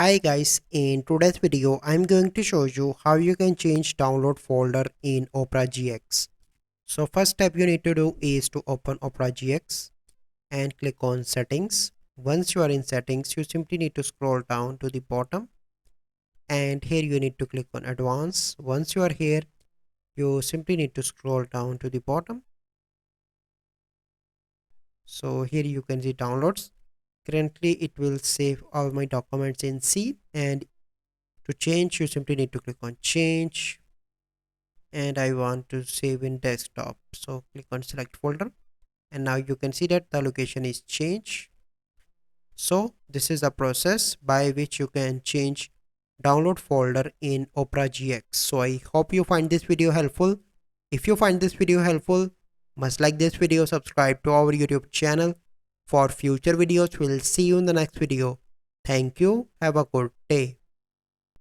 Hi guys, in today's video I'm going to show you how you can change download folder in Opera GX. So first step you need to do is to open Opera GX and click on settings. Once you are in settings, you simply need to scroll down to the bottom and here you need to click on advanced. Once you are here, you simply need to scroll down to the bottom. So here you can see downloads. Currently it will save all my documents in C, and to change you simply need to click on change, and I want to save in desktop, so click on select folder, and now you can see that the location is changed. So this is a process by which you can change download folder in Opera GX. So I hope you find this video helpful. If you find this video helpful, must like this video, subscribe to our YouTube channel for future videos. We'll see you in the next video. Thank you. Have a good day.